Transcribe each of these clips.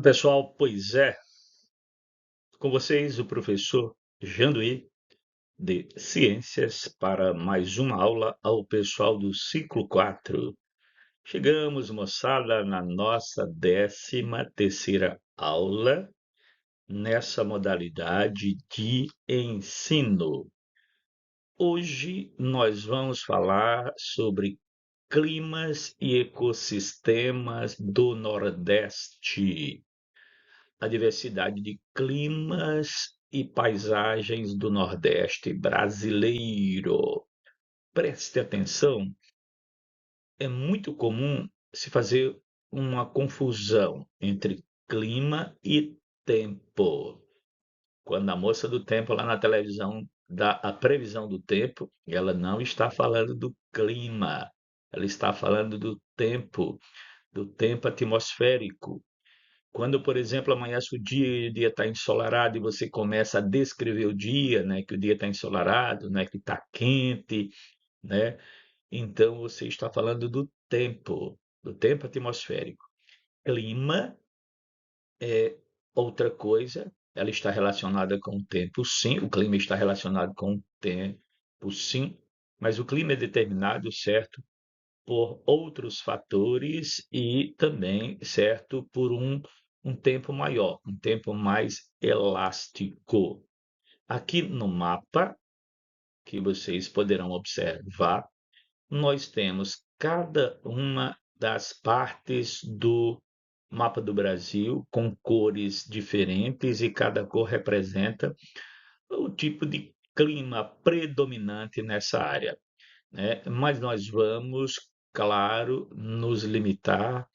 Pessoal, pois é, com vocês o professor Janduí de Ciências para mais uma aula ao pessoal do ciclo 4. Chegamos, moçada, na nossa 13ª aula nessa modalidade de ensino. Hoje nós vamos falar sobre climas e ecossistemas do Nordeste. A diversidade de climas e paisagens do Nordeste brasileiro. Preste atenção, é muito comum se fazer uma confusão entre clima e tempo. Quando a moça do tempo lá na televisão dá a previsão do tempo, ela não está falando do clima, ela está falando do tempo atmosférico. Quando, por exemplo, amanhece o dia e o dia está ensolarado e você começa a descrever o dia, né, que o dia está ensolarado, né, que está quente, né, então você está falando do tempo atmosférico. Clima é outra coisa, ela está relacionada com o tempo, sim, o clima está relacionado com o tempo, sim, mas o clima é determinado, certo, por outros fatores e também, certo, por um tempo maior, um tempo mais elástico. Aqui no mapa, que vocês poderão observar, nós temos cada uma das partes do mapa do Brasil com cores diferentes e cada cor representa o tipo de clima predominante nessa área, né? Mas nós vamos, claro, nos limitar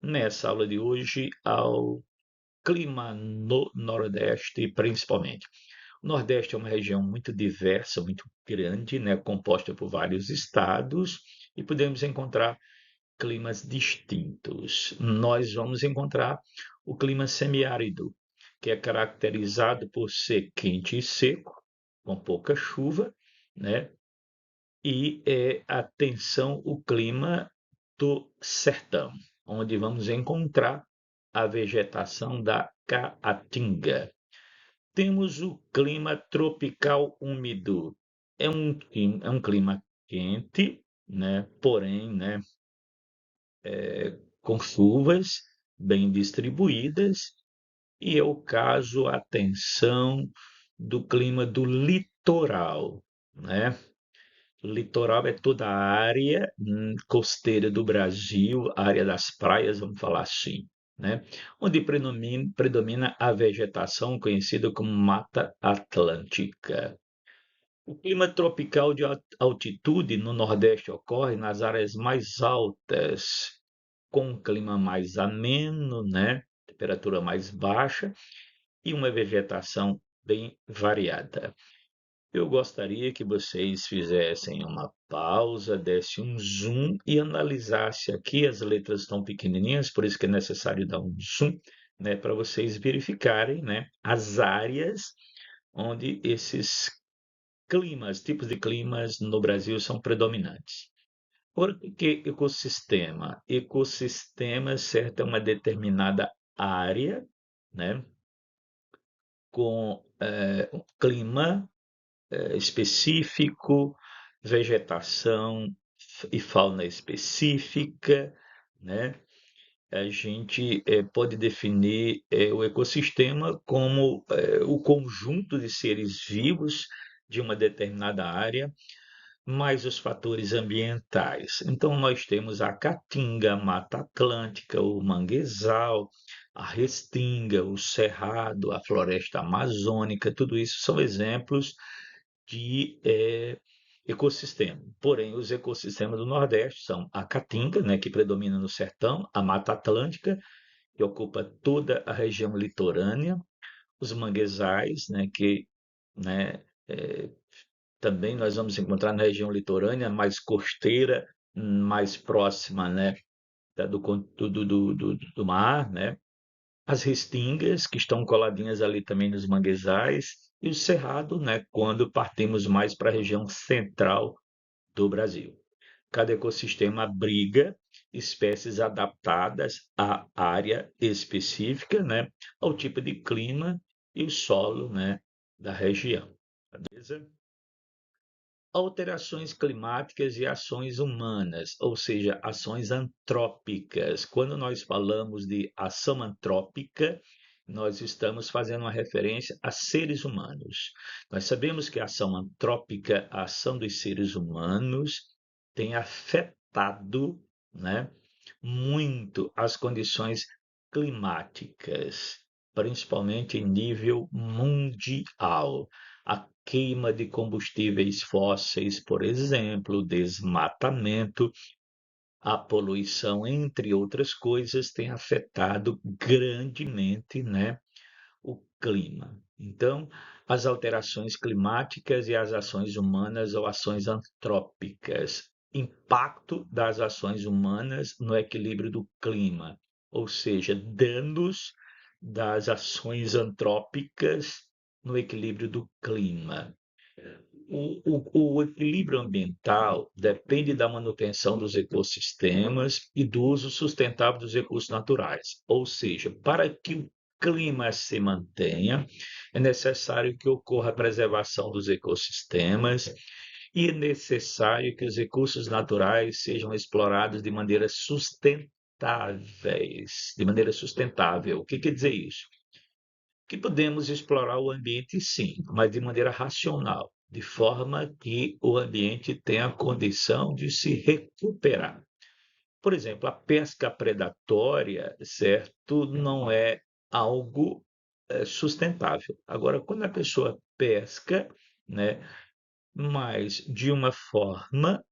nessa aula de hoje ao clima no Nordeste, principalmente. O Nordeste é uma região muito diversa, muito grande, né, composta por vários estados e podemos encontrar climas distintos. Nós vamos encontrar o clima semiárido, que é caracterizado por ser quente e seco, com pouca chuva, né? E atenção, o clima do sertão, onde vamos encontrar a vegetação da caatinga. Temos o clima tropical úmido. É um clima quente, né? Porém, né, com chuvas bem distribuídas, e é o caso, atenção, do clima do litoral, né? Litoral é toda a área costeira do Brasil, a área das praias, vamos falar assim, né? Onde predomina a vegetação conhecida como Mata Atlântica. O clima tropical de altitude no Nordeste ocorre nas áreas mais altas, com um clima mais ameno, né? Temperatura mais baixa e uma vegetação bem variada. Eu gostaria que vocês fizessem uma pausa, desse um zoom e analisasse aqui. As letras estão pequenininhas, por isso que é necessário dar um zoom, né, para vocês verificarem, né, as áreas onde esses climas, tipos de climas no Brasil são predominantes. Por que ecossistema? Ecossistema, certo, é uma determinada área, né, com um clima específico, vegetação e fauna específica, né? A gente pode definir o ecossistema como o conjunto de seres vivos de uma determinada área, mais os fatores ambientais. Então, nós temos a caatinga, a Mata Atlântica, o manguezal, a restinga, o cerrado, a floresta amazônica, tudo isso são exemplos de ecossistema. Porém, os ecossistemas do Nordeste são a caatinga, né, que predomina no sertão, a Mata Atlântica, que ocupa toda a região litorânea, os manguezais, né, que, né, também nós vamos encontrar na região litorânea, mais costeira, mais próxima, né, do mar, né? As restingas, que estão coladinhas ali também nos manguezais, e o cerrado, né, quando partimos mais para a região central do Brasil. Cada ecossistema abriga espécies adaptadas à área específica, né, ao tipo de clima e o solo, né, da região. Beleza? Alterações climáticas e ações humanas, ou seja, ações antrópicas. Quando nós falamos de ação antrópica, nós estamos fazendo uma referência a seres humanos. Nós sabemos que a ação antrópica, a ação dos seres humanos, tem afetado, né, muito as condições climáticas, principalmente em nível mundial. A queima de combustíveis fósseis, por exemplo, o desmatamento, a poluição, entre outras coisas, tem afetado grandemente, né, o clima. Então, as alterações climáticas e as ações humanas ou ações antrópicas, impacto das ações humanas no equilíbrio do clima, ou seja, danos das ações antrópicas no equilíbrio do clima. O equilíbrio ambiental depende da manutenção dos ecossistemas e do uso sustentável dos recursos naturais. Ou seja, para que o clima se mantenha, é necessário que ocorra a preservação dos ecossistemas e é necessário que os recursos naturais sejam explorados de maneira sustentáveis, de maneira sustentável. O que quer dizer isso? Que podemos explorar o ambiente, sim, mas de maneira racional, de forma que o ambiente tenha a condição de se recuperar. Por exemplo, a pesca predatória, certo, não é algo sustentável. Agora, quando a pessoa pesca, né, mas de uma forma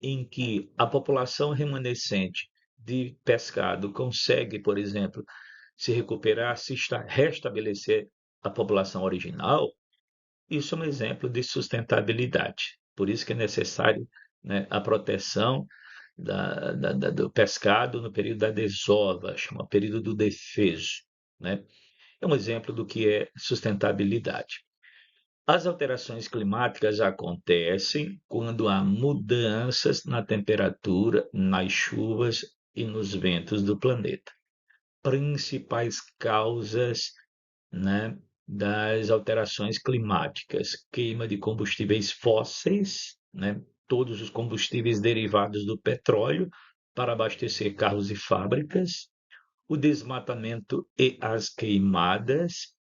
em que a população remanescente de pescado consegue, por exemplo, se recuperar, restabelecer a população original, isso é um exemplo de sustentabilidade. Por isso que é necessário, né, a proteção do pescado no período da desova, chama período do defeso. Né? É um exemplo do que é sustentabilidade. As alterações climáticas acontecem quando há mudanças na temperatura, nas chuvas e nos ventos do planeta. Principais causas, né, das alterações climáticas: queima de combustíveis fósseis, né, todos os combustíveis derivados do petróleo para abastecer carros e fábricas, o desmatamento e as queimadas,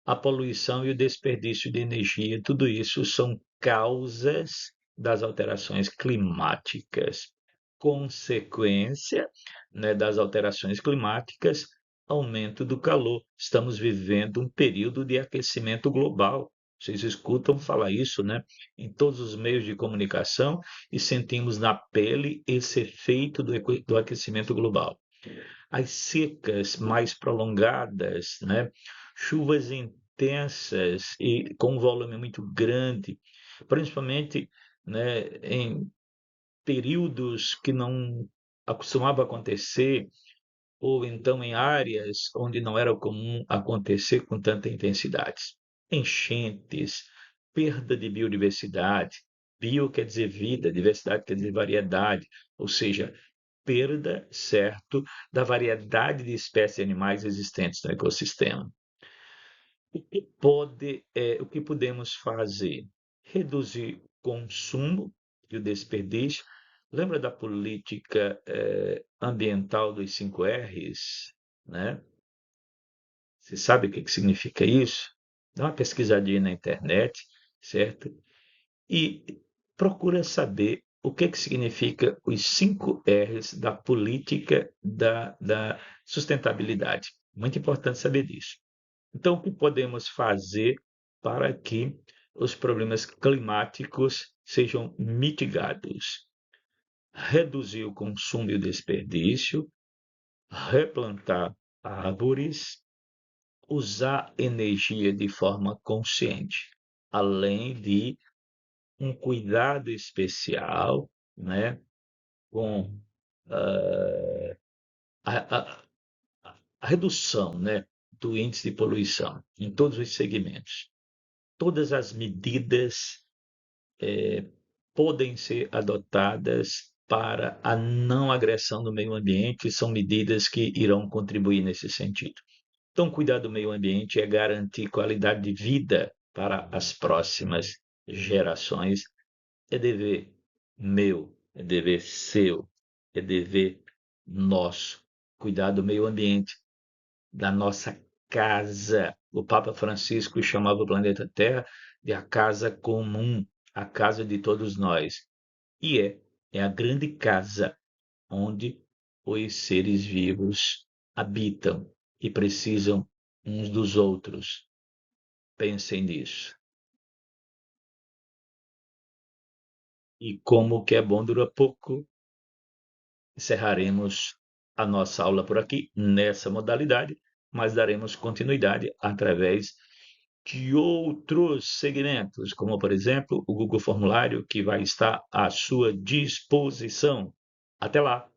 a poluição e o desperdício de energia, tudo isso são causas das alterações climáticas. Consequência, né, das alterações climáticas, aumento do calor. Estamos vivendo um período de aquecimento global. Vocês escutam falar isso, né, em todos os meios de comunicação e sentimos na pele esse efeito do aquecimento global. As secas mais prolongadas, né? Chuvas intensas e com um volume muito grande, principalmente, né, em períodos que não costumava acontecer, ou então em áreas onde não era comum acontecer com tanta intensidade. Enchentes, perda de biodiversidade. Bio quer dizer vida, diversidade quer dizer variedade, ou seja, perda, certo, da variedade de espécies de animais existentes no ecossistema. O que podemos fazer? Reduzir o consumo e o desperdício. Lembra da política ambiental dos 5 R's, né? Você sabe o que significa isso? Dá uma pesquisadinha na internet, certo? E procura saber o que significa os 5 R's da política da sustentabilidade. Muito importante saber disso. Então, o que podemos fazer para que os problemas climáticos sejam mitigados? Reduzir o consumo e o desperdício, replantar árvores, usar energia de forma consciente, além de um cuidado especial, né, com a, a- a redução, né, do índice de poluição em todos os segmentos. Todas as medidas podem ser adotadas para a não agressão do meio ambiente são medidas que irão contribuir nesse sentido. Então, cuidar do meio ambiente é garantir qualidade de vida para as próximas gerações. É dever meu, é dever seu, é dever nosso. Cuidar do meio ambiente, da nossa casa. O Papa Francisco chamava o planeta Terra de a casa comum, a casa de todos nós. E é a grande casa onde os seres vivos habitam e precisam uns dos outros. Pensem nisso. E como o que é bom dura pouco, encerraremos a nossa aula por aqui, nessa modalidade, mas daremos continuidade através de outros segmentos, como, por exemplo, o Google Formulário, que vai estar à sua disposição. Até lá!